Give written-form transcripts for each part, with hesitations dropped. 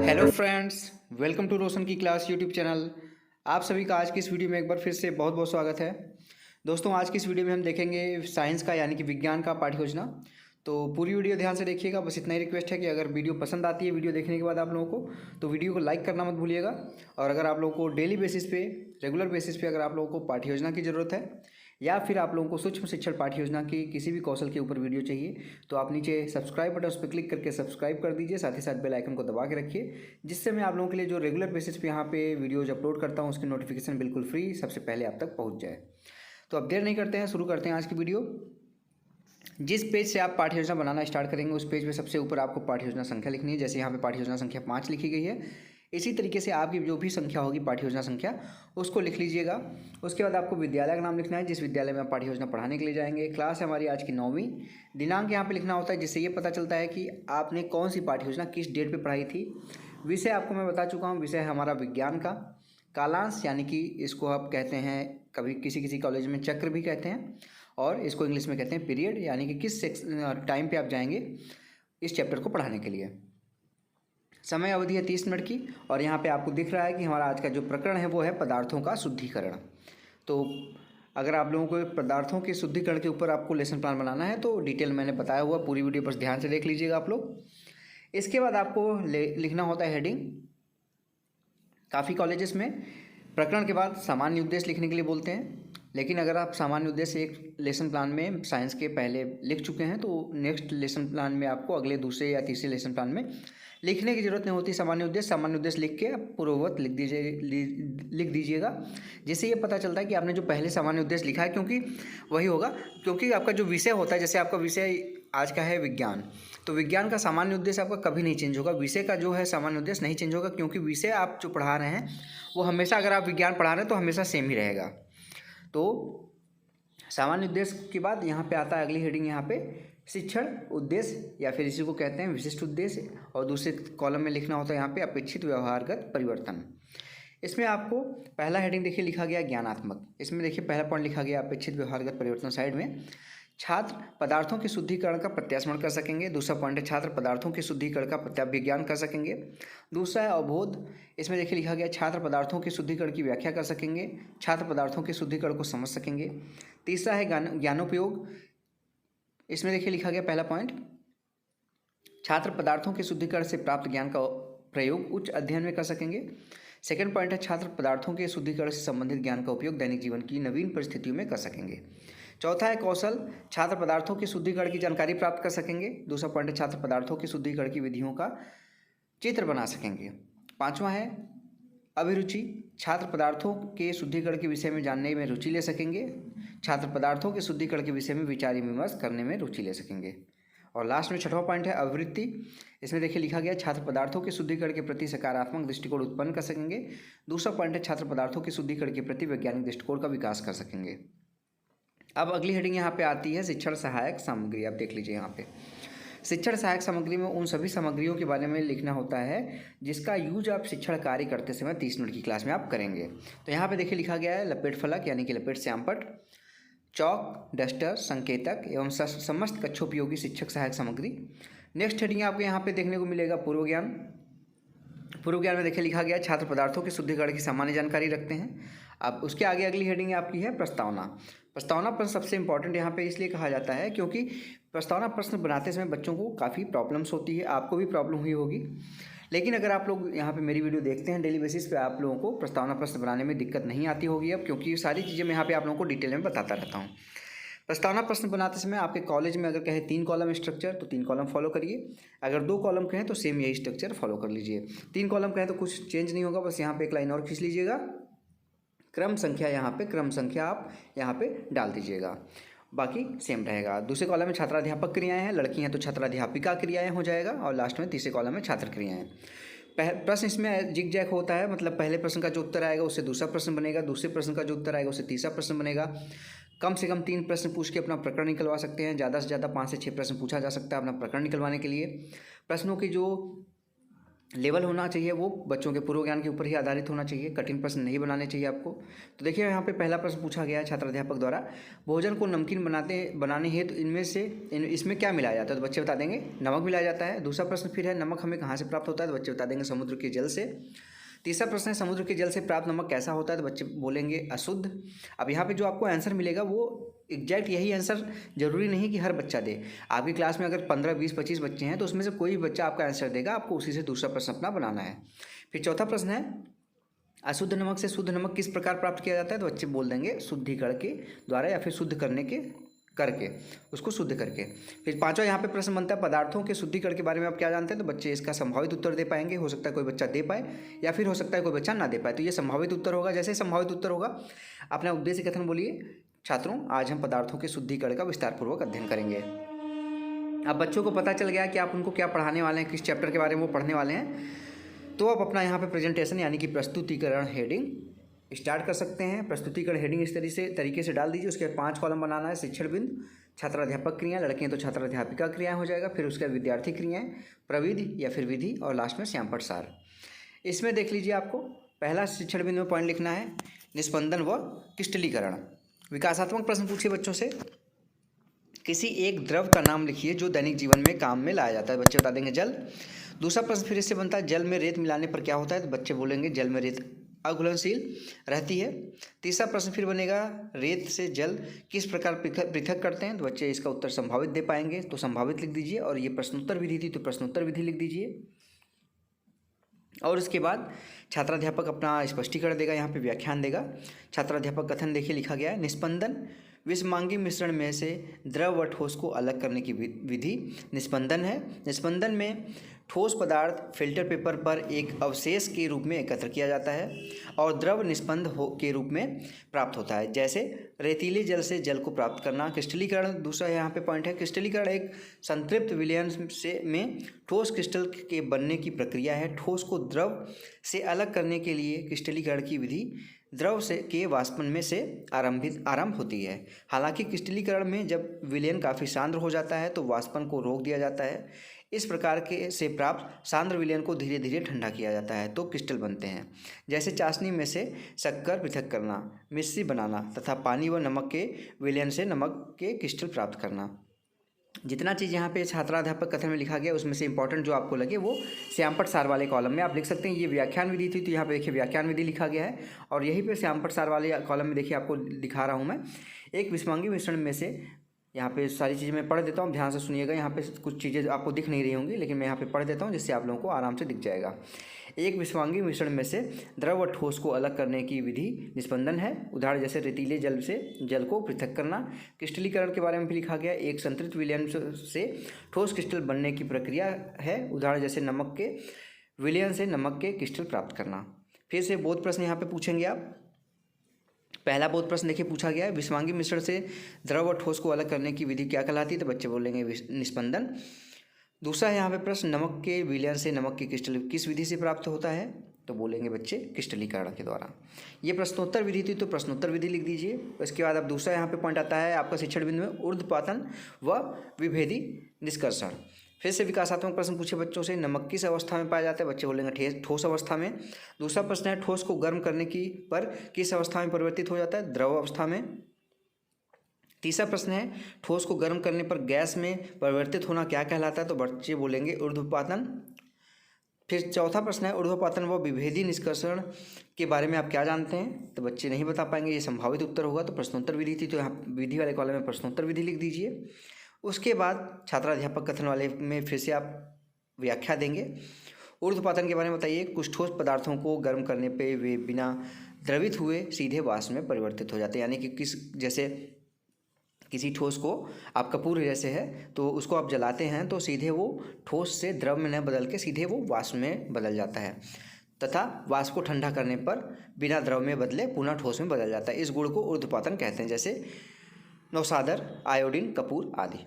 Hello friends, welcome to रोशन की class YouTube channel. आप सभी का आज की इस वीडियो में एक बार फिर से बहुत बहुत स्वागत है। दोस्तों, आज की इस वीडियो में हम देखेंगे साइंस का यानी कि विज्ञान का पाठ्य योजना। तो पूरी वीडियो ध्यान से देखिएगा। बस इतना ही रिक्वेस्ट है कि अगर वीडियो पसंद आती है वीडियो देखने के बाद आप लोगों को, तो वीडियो को लाइक करना मत भूलिएगा। और अगर आप लोगों को डेली बेसिस पे, रेगुलर बेसिस पे अगर आप लोगों को पाठ्य योजना की ज़रूरत है या फिर आप लोगों को सूक्ष्म शिक्षण पाठ्य योजना की किसी भी कौशल के ऊपर वीडियो चाहिए, तो आप नीचे सब्सक्राइब बटन उस पर क्लिक करके सब्सक्राइब कर दीजिए। साथ ही साथ बेल आइकन को दबा के रखिए, जिससे मैं आप लोगों के लिए जो रेगुलर बेसिस पे यहाँ पे वीडियोज अपलोड करता हूँ उसकी नोटिफिकेशन बिल्कुल फ्री सबसे पहले आप तक पहुँच जाए। तो अब देर नहीं करते हैं, शुरू करते हैं आज की वीडियो। जिस पेज से आप पाठ्य योजना बनाना स्टार्ट करेंगे उस पेज में सबसे ऊपर आपको पाठ्य योजना संख्या लिखनी है। जैसे यहाँ पे पाठ्य योजना संख्या 5 लिखी गई है, इसी तरीके से आपकी जो भी संख्या होगी पाठ्य योजना संख्या उसको लिख लीजिएगा। उसके बाद आपको विद्यालय का नाम लिखना है जिस विद्यालय में आप पाठ्य योजना पढ़ाने के लिए जाएंगे। क्लास है हमारी आज की 9वीं। दिनांक यहाँ पे लिखना होता है जिससे ये पता चलता है कि आपने कौन सी पाठ्य योजना किस डेट पे पढ़ाई थी। विषय आपको मैं बता चुका हूँ, विषय है हमारा विज्ञान का। कालांश यानी कि इसको आप कहते हैं, कभी किसी किसी कॉलेज में चक्र भी कहते हैं, और इसको इंग्लिश में कहते हैं पीरियड, यानी कि किस टाइम पे आप जाएंगे इस चैप्टर को पढ़ाने के लिए। समय अवधि है 30 मिनट की। और यहाँ पे आपको दिख रहा है कि हमारा आज का जो प्रकरण है वो है पदार्थों का शुद्धिकरण। तो अगर आप लोगों को पदार्थों के शुद्धिकरण के ऊपर आपको लेसन प्लान बनाना है तो डिटेल मैंने बताया हुआ, पूरी वीडियो बस ध्यान से देख लीजिएगा आप लोग। इसके बाद आपको लिखना होता है हेडिंग। काफ़ी कॉलेजेस में प्रकरण के बाद सामान्य उद्देश्य लिखने के लिए बोलते हैं, लेकिन अगर आप सामान्य उद्देश्य एक लेसन प्लान में साइंस के पहले लिख चुके हैं तो नेक्स्ट लेसन प्लान में आपको अगले दूसरे या तीसरे लेसन प्लान में लिखने की ज़रूरत नहीं होती। सामान्य उद्देश्य लिख के पूर्ववत लिख दीजिएगा, जिससे ये पता चलता है कि आपने जो पहले सामान्य उद्देश्य लिखा है, क्योंकि वही होगा। क्योंकि आपका जो विषय होता है, जैसे आपका विषय आज का है विज्ञान, तो विज्ञान का सामान्य उद्देश्य आपका कभी नहीं चेंज होगा। विषय का जो है सामान्य उद्देश्य नहीं चेंज होगा, क्योंकि विषय आप जो पढ़ा रहे हैं वो हमेशा, अगर आप विज्ञान पढ़ा रहे हैं तो हमेशा सेम ही रहेगा। तो सामान्य उद्देश्य के बाद यहाँ पे आता है अगली हेडिंग, यहाँ पे शिक्षण उद्देश्य या फिर इसी को कहते हैं विशिष्ट उद्देश्य। और दूसरे कॉलम में लिखना होता है यहाँ पे अपेक्षित व्यवहारगत परिवर्तन। इसमें आपको पहला हेडिंग देखिए लिखा गया ज्ञानात्मक। इसमें देखिए पहला पॉइंट लिखा गया अपेक्षित व्यवहारगत परिवर्तन। साइड में छात्र पदार्थों के शुद्धिकरण का प्रत्यास्मरण कर सकेंगे। दूसरा पॉइंट है छात्र पदार्थों के शुद्धिकरण का प्रत्याभिज्ञान कर सकेंगे। दूसरा है अवबोध। इसमें देखिए लिखा गया छात्र पदार्थों के शुद्धिकरण की व्याख्या कर सकेंगे, छात्र पदार्थों के शुद्धिकरण को समझ सकेंगे। तीसरा है ज्ञानोपयोग। इसमें देखिए लिखा गया पहला पॉइंट छात्र पदार्थों के शुद्धिकरण से प्राप्त ज्ञान का प्रयोग उच्च अध्ययन में कर सकेंगे। सेकंड पॉइंट है छात्र पदार्थों के शुद्धिकरण से संबंधित ज्ञान का उपयोग दैनिक जीवन की नवीन परिस्थितियों में कर सकेंगे। चौथा है कौशल। छात्र पदार्थों के शुद्धिकरण की जानकारी प्राप्त कर सकेंगे। दूसरा पॉइंट है छात्र पदार्थों के शुद्धिकरण की विधियों का चित्र बना सकेंगे। पांचवा है अभिरुचि। छात्र पदार्थों के शुद्धिकरण के विषय में जानने में रुचि ले सकेंगे। छात्र पदार्थों के शुद्धिकरण के विषय में विचार विमर्श करने में रुचि ले सकेंगे। और लास्ट में छठवां पॉइंट है अवृत्ति। इसमें देखिए लिखा गया छात्र पदार्थों के शुद्धिकरण के प्रति सकारात्मक दृष्टिकोण उत्पन्न कर सकेंगे। दूसरा पॉइंट है छात्र पदार्थों के शुद्धिकरण के प्रति वैज्ञानिक दृष्टिकोण का विकास कर सकेंगे। अब अगली हेडिंग यहाँ पे आती है शिक्षण सहायक सामग्री। आप देख लीजिए यहाँ पे शिक्षण सहायक सामग्री में उन सभी सामग्रियों के बारे में लिखना होता है जिसका यूज आप शिक्षण कार्य करते समय 30 मिनट की क्लास में आप करेंगे। तो यहाँ पे देखिए लिखा गया है लपेट फलक यानी कि लपेट श्यामपट, चौक, डस्टर, संकेतक एवं समस्त कक्षोपयोगी शिक्षक सहायक सामग्री। नेक्स्ट हेडिंग आपको यहाँ पे देखने को मिलेगा पूर्व ज्ञान। पूर्व ज्ञान में देखिए लिखा गया छात्र पदार्थों के शुद्धिकरण की सामान्य जानकारी रखते हैं। अब उसके आगे अगली हेडिंग आपकी है प्रस्तावना। प्रस्तावना प्रश्न सबसे इंपॉर्टेंट यहाँ पे इसलिए कहा जाता है क्योंकि प्रस्तावना प्रश्न बनाते समय बच्चों को काफ़ी प्रॉब्लम्स होती है, आपको भी प्रॉब्लम हुई होगी। लेकिन अगर आप लोग यहाँ पे मेरी वीडियो देखते हैं डेली बेसिस पे, आप लोगों को प्रस्तावना प्रश्न बनाने में दिक्कत नहीं आती होगी अब, क्योंकि ये सारी चीज़ें मैं यहाँ पे आप लोगों को डिटेल में बताता रहता हूँ। प्रस्तावना प्रश्न बनाते समय आपके कॉलेज में अगर कहे 3 कॉलम स्ट्रक्चर तो 3 कॉलम फॉलो करिए। अगर 2 कॉलम कहें तो सेम यही स्ट्रक्चर फॉलो कर लीजिए। 3 कॉलम कहें तो कुछ चेंज नहीं होगा, बस यहाँ पे एक लाइन और खींच लीजिएगा। क्रम संख्या आप यहाँ पे डाल दीजिएगा, बाकी सेम रहेगा। दूसरे कॉलम में छात्राध्यापक क्रियाएं हैं, लड़की हैं तो छात्राध्यापिका क्रियाएं हो जाएगा। और लास्ट में तीसरे कॉलम में छात्र क्रियाएं। प्रश्न इसमें जिग जैग होता है, मतलब पहले प्रश्न का जो उत्तर आएगा उससे दूसरा प्रश्न बनेगा, दूसरे प्रश्न का जो उत्तर आएगा उससे तीसरा प्रश्न बनेगा। कम से कम 3 प्रश्न पूछ के अपना प्रकरण निकलवा सकते हैं, ज़्यादा से ज़्यादा 5 से 6 प्रश्न पूछा जा सकता है अपना प्रकरण निकलवाने के लिए। प्रश्नों की जो लेवल होना चाहिए वो बच्चों के पूर्व ज्ञान के ऊपर ही आधारित होना चाहिए, कठिन प्रश्न नहीं बनाने चाहिए आपको। तो देखिए यहाँ पे पहला प्रश्न पूछा गया है छात्राध्यापक द्वारा, भोजन को नमकीन बनाने हेतु इसमें क्या मिलाया जाता है? तो बच्चे बता देंगे नमक मिलाया जाता है। दूसरा प्रश्न फिर है, नमक हमें कहाँ से प्राप्त होता है? तो बच्चे बता देंगे समुद्र के जल से। तीसरा प्रश्न है, समुद्र के जल से प्राप्त नमक कैसा होता है? तो बच्चे बोलेंगे अशुद्ध। अब यहाँ पे जो आपको आंसर मिलेगा वो एग्जैक्ट यही आंसर जरूरी नहीं कि हर बच्चा दे। आपकी क्लास में अगर 15, 20, 25 बच्चे हैं तो उसमें से कोई भी बच्चा आपका आंसर देगा, आपको उसी से दूसरा प्रश्न अपना बनाना है। फिर चौथा प्रश्न है, अशुद्ध नमक से शुद्ध नमक किस प्रकार प्राप्त किया जाता है? तो बच्चे बोल देंगे शुद्धिकरण के द्वारा या फिर शुद्ध करके उसको शुद्ध करके। फिर पांचवा यहाँ पे प्रश्न बनता है, पदार्थों के शुद्धिकरण के बारे में आप क्या जानते हैं? तो बच्चे इसका संभावित उत्तर दे पाएंगे। हो सकता है कोई बच्चा दे पाए या फिर हो सकता है कोई बच्चा ना दे पाए, तो ये संभावित उत्तर होगा। जैसे संभावित उत्तर होगा अपना उद्देश्य कथन बोलिए। छात्रों, आज हम पदार्थों के शुद्धिकरण का विस्तारपूर्वक अध्ययन करेंगे। अब बच्चों को पता चल गया कि आप उनको क्या पढ़ाने वाले हैं, किस चैप्टर के बारे में वो पढ़ने वाले हैं, तो आप अपना यहाँ पे प्रेजेंटेशन यानी कि प्रस्तुतिकरण हेडिंग स्टार्ट कर सकते हैं। प्रस्तुतिकरण हेडिंग इस तरीके से डाल दीजिए। उसके 5 कॉलम बनाना है। शिक्षण बिंदु, छात्राध्यापक क्रिया, लड़के हैं तो छात्राध्यापिका क्रियाएं हो जाएगा। फिर उसके विद्यार्थी क्रियाएं, प्रविधि या फिर विधि, और लास्ट में श्यामपट सार। इसमें देख लीजिए, आपको पहला शिक्षण बिंदु में पॉइंट लिखना है, निस्पंदन व क्रिस्टलीकरण। विकासात्मक प्रश्न पूछिए बच्चों से, किसी एक द्रव का नाम लिखिए जो दैनिक जीवन में काम में लाया जाता है। बच्चे बता देंगे जल। दूसरा प्रश्न फिर इससे बनता है, जल में रेत मिलाने पर क्या होता है? तो बच्चे बोलेंगे जल में रेत अघुलनशील रहती है। तीसरा प्रश्न फिर बनेगा, रेत से जल किस प्रकार पृथक करते हैं? तो बच्चे इसका उत्तर संभावित दे पाएंगे, तो संभावित लिख दीजिए। और ये प्रश्नोत्तर विधि थी तो प्रश्नोत्तर विधि लिख दीजिए। और उसके बाद छात्राध्यापक अपना स्पष्टीकरण देगा, यहाँ पे व्याख्यान देगा। छात्राध्यापक कथन देखिए लिखा गया है, निस्पंदन विषमांगी मिश्रण में से द्रव व ठोस को अलग करने की विधि निस्पंदन है। निस्पंदन में ठोस पदार्थ फिल्टर पेपर पर एक अवशेष के रूप में एकत्र किया जाता है और द्रव निस्पंद के रूप में प्राप्त होता है। जैसे रेतीले जल से जल को प्राप्त करना। क्रिस्टलीकरण दूसरा यहाँ पे पॉइंट है। क्रिस्टलीकरण एक संतृप्त विलयन में ठोस क्रिस्टल के बनने की प्रक्रिया है। ठोस को द्रव से अलग करने के लिए क्रिस्टलीकरण की विधि द्रव से के वाष्पन में से आरंभ होती है। हालांकि क्रिस्टलीकरण में जब विलयन काफ़ी सांद्र हो जाता है तो वाष्पन को रोक दिया जाता है। इस प्रकार के से प्राप्त सांद्र विलयन को धीरे धीरे ठंडा किया जाता है तो क्रिस्टल बनते हैं। जैसे चाशनी में से शक्कर पृथक करना, मिश्री बनाना तथा पानी व नमक के विलयन से नमक के क्रिस्टल प्राप्त करना। जितना चीज़ यहाँ पे छात्राध्यापक कथन में लिखा गया उसमें से इंपॉर्टेंट जो आपको लगे वो श्यामपट सार वाले कॉलम में आप लिख सकते हैं। ये व्याख्यान विधि थी तो यहाँ पे देखिए व्याख्यान विधि लिखा गया है और यहीं पे श्यामपट सार वाले कॉलम में देखिए आपको दिखा रहा हूँ मैं। एक विषमांगी मिश्रण में से, यहाँ पे सारी चीज़ें मैं पढ़ देता हूँ, ध्यान से सुनिएगा। यहाँ पे कुछ चीज़ें आपको दिख नहीं रही होंगी लेकिन मैं यहाँ पे पढ़ देता हूँ जिससे आप लोगों को आराम से दिख जाएगा। एक विषमांगी मिश्रण में से द्रव व ठोस को अलग करने की विधि निस्पंदन है। उदाहरण जैसे रेतीले जल से जल को पृथक करना। क्रिस्टलीकरण के बारे में भी लिखा गया, एक संतृप्त विलयन से ठोस क्रिस्टल बनने की प्रक्रिया है। उदाहरण जैसे नमक के विलयन से नमक के क्रिस्टल प्राप्त करना। फिर से बोध प्रश्न यहाँ पे पूछेंगे आप। पहला बोध प्रश्न देखिए पूछा गया है, विषमांगी मिश्रण से द्रव और ठोस को अलग करने की विधि क्या कहलाती है? तो बच्चे बोलेंगे निस्पंदन। दूसरा है यहाँ पे प्रश्न, नमक के विलयन से नमक के क्रिस्टल किस विधि से प्राप्त होता है? तो बोलेंगे बच्चे क्रिस्टलीकरण के द्वारा। ये प्रश्नोत्तर विधि थी तो प्रश्नोत्तर विधि लिख दीजिए। उसके बाद अब दूसरा यहाँ पे पॉइंट आता है आपका शिक्षण बिंदु में, ऊर्ध्वपातन व विभेदी निष्कर्षण। फिर से विकासात्मक प्रश्न पूछे बच्चों से, नमक किस अवस्था में पाया जाता है? बच्चे बोलेंगे ठोस अवस्था में। दूसरा प्रश्न है, ठोस को गर्म करने की पर किस अवस्था में परिवर्तित हो जाता है? द्रव अवस्था में। तीसरा प्रश्न है, ठोस को गर्म करने पर गैस में परिवर्तित होना क्या कहलाता है? तो बच्चे बोलेंगे ऊर्ध्वपातन। फिर चौथा प्रश्न है, ऊर्ध्वपातन व विभेदी निष्कर्षण के बारे में आप क्या जानते हैं? तो बच्चे नहीं बता पाएंगे, ये संभावित उत्तर होगा। तो प्रश्नोत्तर विधि थी तो यहाँ विधि वाले कॉलम में प्रश्नोत्तर विधि लिख दीजिए। उसके बाद छात्राध्यापक कथन वाले में फिर से आप व्याख्या देंगे। ऊर्ध्वपातन के बारे में बताइए, कुछ ठोस पदार्थों को गर्म करने पे वे बिना द्रवित हुए सीधे वाष्प में परिवर्तित हो जाते हैं। यानी कि जैसे किसी ठोस को आप कपूर जैसे है तो उसको आप जलाते हैं तो सीधे वो ठोस से द्रव में न बदल के सीधे वो वाष्प में बदल जाता है तथा वाष्प को ठंडा करने पर बिना द्रव में बदले पुनः ठोस में बदल जाता है। इस गुण को ऊर्ध्वपातन कहते हैं। जैसे नौसादर, आयोडीन, कपूर आदि।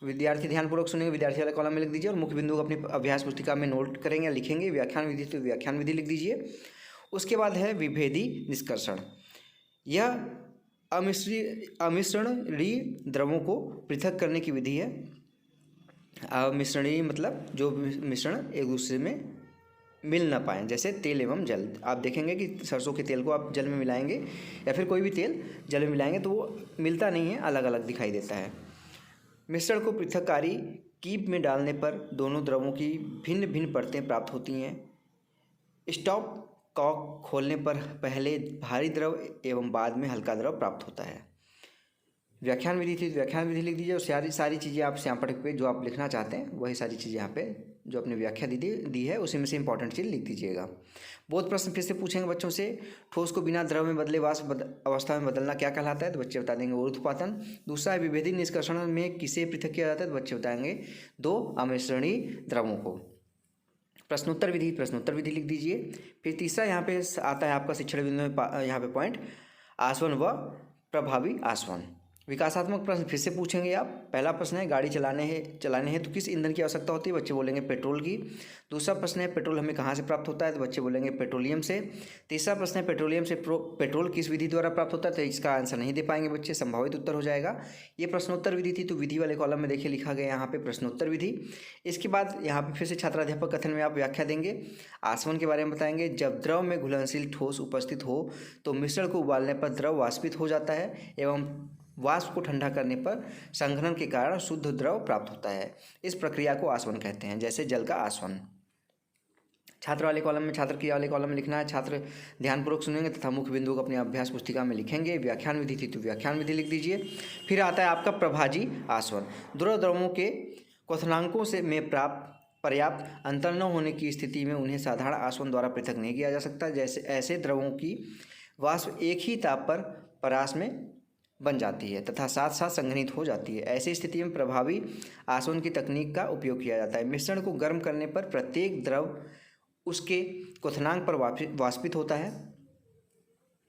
विद्यार्थी ध्यानपूर्वक सुनेंगे, विद्यार्थी वाले कॉलम में लिख दीजिए और मुख्य बिंदु को अपनी अभ्यास पुस्तिका में नोट करेंगे, लिखेंगे। व्याख्यान विधि तो व्याख्यान विधि लिख दीजिए। उसके बाद है विभेदी निष्कर्षण। यह अमिश्रणीय द्रवों को पृथक करने की विधि है। अमिश्रणीय मतलब जो मिश्रण एक दूसरे में मिल ना पाएँ, जैसे तेल एवं जल। आप देखेंगे कि सरसों के तेल को आप जल में मिलाएंगे या फिर कोई भी तेल जल में मिलाएंगे तो वो मिलता नहीं है, अलग अलग दिखाई देता है। मिश्रण को पृथककारी कीप में डालने पर दोनों द्रवों की भिन्न भिन्न परतें प्राप्त होती हैं। स्टॉप कॉक खोलने पर पहले भारी द्रव एवं बाद में हल्का द्रव प्राप्त होता है। व्याख्यान विधि थी, व्याख्यान विधि लिख दीजिए और सारी चीज़ें आप श्यामपट्ट पे जो आप लिखना चाहते हैं वही सारी चीज़ें यहाँ पे जो अपनी व्याख्या दी है उसी में से इंपॉर्टेंट चीज़ लिख दीजिएगा। बहुत प्रश्न फिर से पूछेंगे बच्चों से, ठोस को बिना द्रव में बदले वाष्प अवस्था में बदलना क्या कहलाता है, तो बच्चे बता देंगे ऊर्ध्वपातन। दूसरा है विभेदी निष्कर्षण में किसे पृथक किया जाता है, तो बच्चे बताएंगे दो अमिश्रणीय द्रवों को। प्रश्नोत्तर विधि लिख दीजिए। फिर तीसरा यहाँ पे आता है आपका शिक्षण बिंदु में यहाँ पे पॉइंट, आसवन व प्रभावी आसवन। विकासात्मक प्रश्न फिर से पूछेंगे आप। पहला प्रश्न है गाड़ी चलाने हैं तो किस ईंधन की आवश्यकता होती है, बच्चे बोलेंगे पेट्रोल की। दूसरा प्रश्न है पेट्रोल हमें कहाँ से प्राप्त होता है, तो बच्चे बोलेंगे पेट्रोलियम से। तीसरा प्रश्न है पेट्रोलियम से पेट्रोल किस विधि द्वारा प्राप्त होता है, तो इसका आंसर नहीं दे पाएंगे बच्चे, संभावित उत्तर हो जाएगा। ये प्रश्नोत्तर विधि थी, तो विधि वाले कॉलम में देखिए लिखा गया यहाँ पे प्रश्नोत्तर विधि। इसके बाद यहाँ पे फिर से छात्राध्यापक कथन में आप व्याख्या देंगे, आसवन के बारे में बताएंगे। जब द्रव में घुलनशील ठोस उपस्थित हो तो मिश्रण को उबालने पर द्रव वाष्पित हो जाता है एवं वाष्प को ठंडा करने पर संघनन के कारण शुद्ध द्रव प्राप्त होता है। इस प्रक्रिया को आसवन कहते हैं, जैसे जल का आसवन। छात्र क्रिया वाले कॉलम में लिखना है, छात्र ध्यानपूर्वक सुनेंगे तथा मुख्य बिंदु को अपनी अभ्यास पुस्तिका में लिखेंगे। व्याख्यान विधि थी, तो व्याख्यान विधि लिख दीजिए। फिर आता है आपका प्रभाजी आसवन। द्रवों के क्वथनांकों से में पर्याप्त अंतर न होने की स्थिति में उन्हें साधारण आसवन द्वारा पृथक नहीं किया जा सकता। जैसे ऐसे द्रवों की वाष्प एक ही ताप पर परास में बन जाती है तथा साथ साथ संघनित हो जाती है। ऐसी स्थिति में प्रभावी आसवन की तकनीक का उपयोग किया जाता है। मिश्रण को गर्म करने पर प्रत्येक द्रव उसके क्वथनांक पर वाष्पित होता है।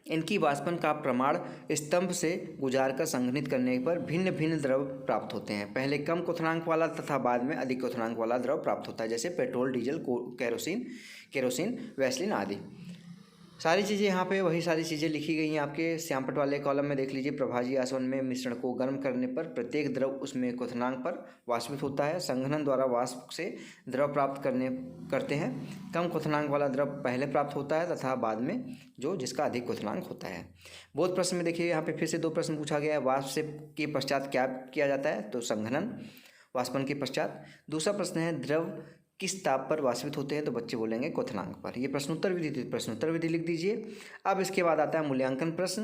इनकी वाष्पन का प्रमाण स्तंभ से गुजारकर संघनित करने पर भिन्न भिन्न द्रव प्राप्त होते हैं। पहले कम क्वथनांक वाला तथा बाद में अधिक क्वथनांक वाला द्रव प्राप्त होता है, जैसे पेट्रोल, डीजल, केरोसिन, वैसलीन आदि। सारी चीज़ें यहाँ पे वही सारी चीज़ें लिखी गई हैं आपके श्यामपट्ट वाले कॉलम में। देख लीजिए, प्रभाजी आसवन में मिश्रण को गर्म करने पर प्रत्येक द्रव उसमें क्वथनांक पर वाष्पित होता है। संघनन द्वारा वाष्प से द्रव प्राप्त करते हैं। कम क्वथनांक वाला द्रव पहले प्राप्त होता है तथा बाद में जिसका अधिक क्वथनांक होता है। बहुत प्रश्न में देखिए यहाँ पे फिर से दो प्रश्न पूछा गया है। वाष्प से के पश्चात क्या किया जाता है, तो संघनन, वाष्पन के पश्चात। दूसरा प्रश्न है द्रव किस ताप पर वाष्पित होते हैं, तो बच्चे बोलेंगे क्वथनांक पर। ये प्रश्नोत्तर विधि लिख दीजिए। अब इसके बाद आता है मूल्यांकन प्रश्न।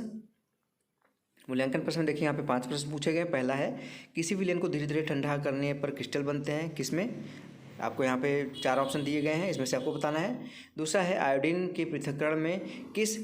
में देखिए यहाँ पे 5 प्रश्न पूछे गए। पहला है किसी विलयन को धीरे धीरे ठंडा करने पर क्रिस्टल बनते हैं, किसमें? आपको यहाँ पे 4 ऑप्शन दिए गए हैं, इसमें से आपको बताना है। दूसरा है आयोडीन के पृथक्करण में किस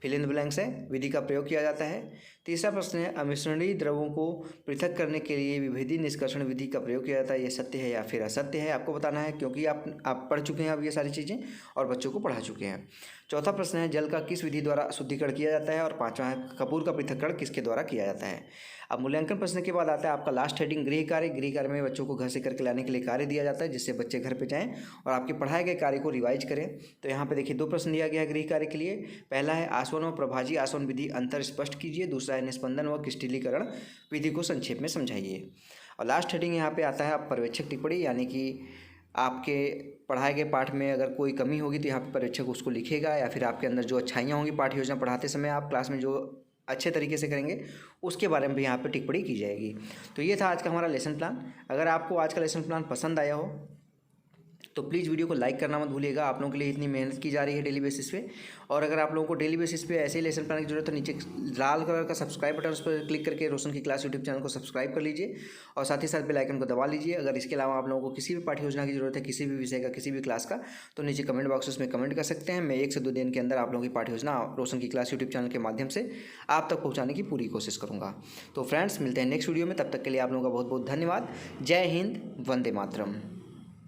फिल इन द ब्लैंक्स है विधि का प्रयोग किया जाता है। तीसरा प्रश्न है अमिश्रणीय द्रवों को पृथक करने के लिए विभेदी निष्कर्षण विधि का प्रयोग किया जाता है, ये सत्य है या फिर असत्य है, आपको बताना है, क्योंकि आप पढ़ चुके हैं अब ये सारी चीज़ें और बच्चों को पढ़ा चुके हैं। चौथा प्रश्न है जल का किस विधि द्वारा शुद्धिकरण किया जाता है, और पाँचवा है कपूर का पृथक्करण किसके द्वारा किया जाता है। अब मूल्यांकन प्रश्न के बाद आता है आपका लास्ट हेडिंग गृह कार्य में बच्चों को घर से करके लाने के लिए कार्य दिया जाता है, जिससे बच्चे घर पे जाएं और आपके पढ़ाए गए कार्य को रिवाइज करें। तो यहाँ पे देखिए 2 प्रश्न दिया गया है गृह कार्य के लिए। पहला है आसवन व प्रभाजी आसवन विधि अंतर स्पष्ट कीजिए। दूसरा है निस्पंदन व क्रिस्टलीकरण विधि को संक्षेप में समझाइए। और लास्ट हेडिंग यहाँ पे आता है आप पर्यवेक्षक टिप्पणी, यानी कि आपके पढ़ाए गए पाठ में अगर कोई कमी होगी तो यहाँ पे पर्यवेक्षक उसको लिखेगा, या फिर आपके अंदर जो अच्छाइयाँ होंगी पाठ्य योजना पढ़ाते समय आप क्लास में जो अच्छे तरीके से करेंगे उसके बारे में भी यहाँ पे टिप्पणी की जाएगी। तो ये था आज का हमारा लेसन प्लान। अगर आपको आज का लेसन प्लान पसंद आया हो तो प्लीज़ वीडियो को लाइक करना मत भूलिएगा। आप लोगों के लिए इतनी मेहनत की जा रही है डेली बेसिस पे, और अगर आप लोगों को डेली बेसिस पे ऐसे ही लेसन प्लान की जरूरत है, नीचे लाल कलर का सब्सक्राइब बटन, उस पर क्लिक करके रोशन की क्लास यूट्यूब चैनल को सब्सक्राइब कर लीजिए और साथ ही साथ बेल आइकन को दबा लीजिए। अगर इसके अलावा आप लोगों को किसी भी पाठ्य योजना की जरूरत है, किसी भी विषय का, किसी भी क्लास का, तो नीचे कमेंट बॉक्स में कमेंट कर सकते हैं। मैं 1 से 2 दिन के अंदर आप लोगों की पाठ्य योजना रोशन की क्लास यूट्यूब चैनल के माध्यम से आप तक पहुँचाने की पूरी कोशिश करूँगा। तो फ्रेंड्स, मिलते हैं नेक्स्ट वीडियो में, तब तक के लिए आप लोगों का बहुत बहुत धन्यवाद। जय हिंद, वंदे मातरम।